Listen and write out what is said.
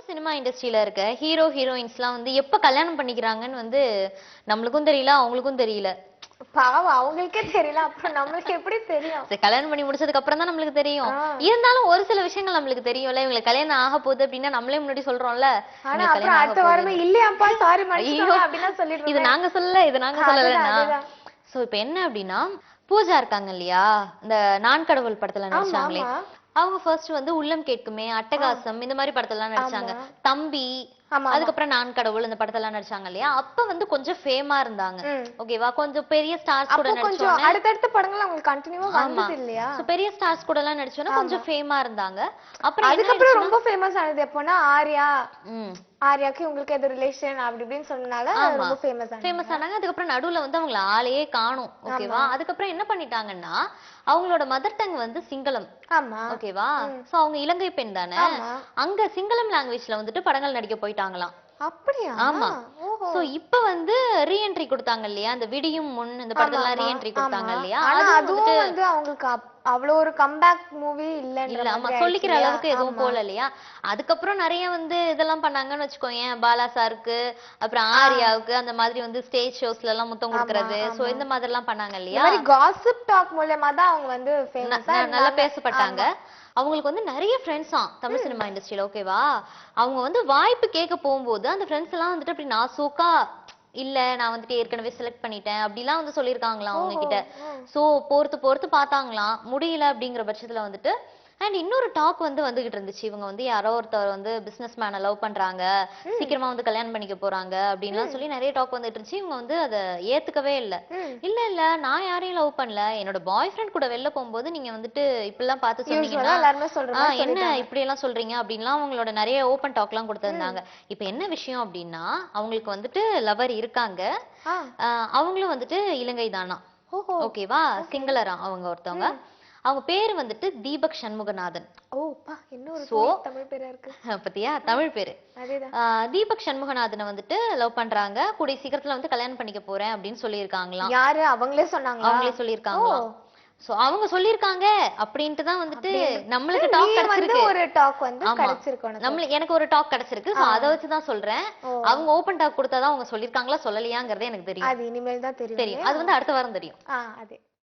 Cinema இண்டஸ்ட்ரியில இருக்க hero ஹீரோயின்ஸ்லாம் வந்து எப்ப கல்யாணம் பண்ணிக்கிறாங்கன்னு வந்து நம்மளுக்கும் தெரியல அவங்களுக்கும் தெரியல. பாவம் அவங்களுக்கே தெரியல, அப்புறம் நம்மளுக்கு எப்படி தெரியும்? கல்யாணம் பண்ணி முடிச்சதுக்கு அப்புறம் தான் நம்மளுக்கு தெரியும். இருந்தாலும் ஒரு சில விஷயங்கள் நம்மளுக்கு தெரியும்ல, இவங்களுக்கு கல்யாணம் ஆக போகுது அப்படின்னா நம்மளே முன்னாடி சொல்றோம்ல. ஆனா அப்புறம் அடுத்த வாரமே இல்லையாப்பா சாரி மன்னிச்சுக்கோங்க அப்படின்னா சொல்லிடுவோம். இது நாங்க சொல்லல, இது நாங்க சொல்லலன்னா. சோ இப்ப என்ன அப்படின்னா பூஜா இருக்காங்க இல்லையா, இந்த நான் கடவுள் படத்துல நடிச்சாங்களே, அவங்க ஃபர்ஸ்ட் வந்து உள்ளம் கேட்குமே, அட்டகாசம் இந்த மாதிரி படத்தெல்லாம் நடிச்சாங்க. தம்பி, அதுக்கப்புறம் நான் கடவுள் இந்த படத்தெல்லாம் நடிச்சாங்க இல்லையா, அப்ப வந்து கொஞ்சம் ஃபேமா இருந்தாங்க. ஓகேவா, கொஞ்சம் பெரிய ஸ்டார்ஸ் கூட நடிச்சோம். அடுத்தடுத்த படங்கள் அவங்களுக்கு கண்டினியூவா வந்தது இல்லையா? சோ பெரிய ஸ்டார்ஸ் கூட எல்லாம் நடிச்சோம்னா கொஞ்சம் ஃபேமா இருந்தாங்க. அப்புறம் அதுக்கப்புறம் ரொம்ப ஃபேமஸ் ஆனது எப்போனா ஆர்யா. ஆர்யாக்கு உங்களுக்கு எது ரிலேஷன் அப்படி இப்படின்னு சொன்னனால ரொம்ப ஃபேமஸ் ஆனாங்க. அதுக்கப்புறம் நடுவுல வந்து அவங்கள ஆளையே காணோம். ஓகேவா, அதுக்கப்புறம் என்ன பண்ணிட்டாங்கன்னா அவங்களோட மதர் டங் வந்து சிங்களம். ஓகேவா, சோ அவங்க இலங்கை பெண் தானே, அங்க சிங்களம் லாங்குவேஜ்ல வந்துட்டு படங்கள் நடிக்க போயிட்டாங்களாம். அப்படியா? ஆமா. சோ இப்ப வந்து ரீஎன்ட்ரி கொடுத்தாங்க இல்லையா, அந்த விடியும் முன் இந்த படத்தெல்லாம் ரீஎன்ட்ரி கொடுத்தாங்க இல்லையா, அதுவும் வந்து அவங்களுக்கு அவ்வளவு ஒரு கம்பேக் மூவி இல்ல. ஆமா, சொல்லிக்கிற அளவுக்கு எதுவும் போல இல்லையா. அதுக்கப்புறம் நிறைய வந்து இதெல்லாம் பண்ணாங்கன்னு வச்சுக்கோங்க, பாலா சாருக்கு அப்புறம் ஆர்யாவுக்கு அந்த மாதிரி வந்து ஸ்டேஜ் ஷோஸ்ல எல்லாம் முத்தம் கொடுக்கறது, சோ இந்த மாதிரி எல்லாம் பண்ணாங்க இல்லையா. காசிப் டாக் மூலமா தான் அவங்க வந்து ஃபேமஸா நல்லா பேசப்பட்டாங்க. அவங்களுக்கு வந்து நிறைய ஃப்ரெண்ட்ஸா தமிழ் சினிமா இண்டஸ்ட்ரியில. ஓகேவா, அவங்க வந்து வாய்ப்பு கேட்க போகும்போது அந்த ஃப்ரெண்ட்ஸ் எல்லாம் வந்துட்டு அப்படி நாசூக்கா இல்ல நான் வந்துட்டு ஏற்கனவே செலக்ட் பண்ணிட்டேன் அப்படிலாம் வந்து சொல்லியிருக்காங்களாம் அவங்க கிட்ட. சோ பொறுத்து பார்த்தாங்களாம், முடியல அப்படிங்கிற பட்சத்துல வந்துட்டு அண்ட் இன்னொரு டாக் வந்து வந்துகிட்டு இருந்துச்சு, இவங்க வந்து யாரோ ஒருத்தர் வந்து பிசினஸ் மேனை லவ் பண்றாங்க, சீக்கிரமா வந்து கல்யாணம் பண்ணிக்க போறாங்க அப்படின்லாம் சொல்லி நிறைய டாக் வந்துட்டு இருந்துச்சு. இவங்க வந்து அதை ஏத்துக்கவே இல்லை. இல்ல நான் யாரையும் லவ் பண்ணல, என்னோட பாய் ஃப்ரெண்ட் கூட வெளில போகும்போது நீங்க வந்துட்டு இப்படிலாம் பார்த்து சொன்னீங்கன்னா என்ன இப்படி எல்லாம் சொல்றீங்க அப்படின்லாம் அவங்களோட நிறைய ஓப்பன் டாக் எல்லாம் கொடுத்திருந்தாங்க. இப்ப என்ன விஷயம் அப்படின்னா அவங்களுக்கு வந்துட்டு லவர் இருக்காங்க, அவங்களும் வந்துட்டு இலங்கை தானா. ஓகேவா, சிங்களரா அவங்க ஒருத்தவங்க. அவங்க பேரு வந்துட்டு தீபக் சண்முகநாதன். தமிழ் பேரா இருக்கு பத்தியா, தமிழ் பேரு. தீபக் சண்முகநாதனை வந்துட்டு லவ் பண்றாங்க, கூடிய சீக்கிரத்துல வந்து கல்யாணம் பண்ணிக்க போறேன் அப்படின்னு சொல்லியிருக்காங்களாம். யாரு அவங்களே சொன்னாங்க? அவங்களே சொல்லியிருக்காங்களாம். சோ அவங்க சொல்லிருக்காங்க அப்படின்ட்டு தான் வந்துட்டு நம்மளுக்கு டாக் கிடைச்சிருக்கு. ஒரு டாக் வந்து கிடைச்சிருக்கு, எனக்கு ஒரு டாக் கிடைச்சிருக்கு. சோ அத வச்சு தான் சொல்றேன். அவங்க ஓபன் டாக் கொடுத்தாதான் அவங்க சொல்லிருக்காங்களா சொல்லலையாங்கிறது எனக்கு தெரியும். அது இனிமேல் தான் தெரியும். அது வந்து அடுத்த வாரம் தெரியும். அதே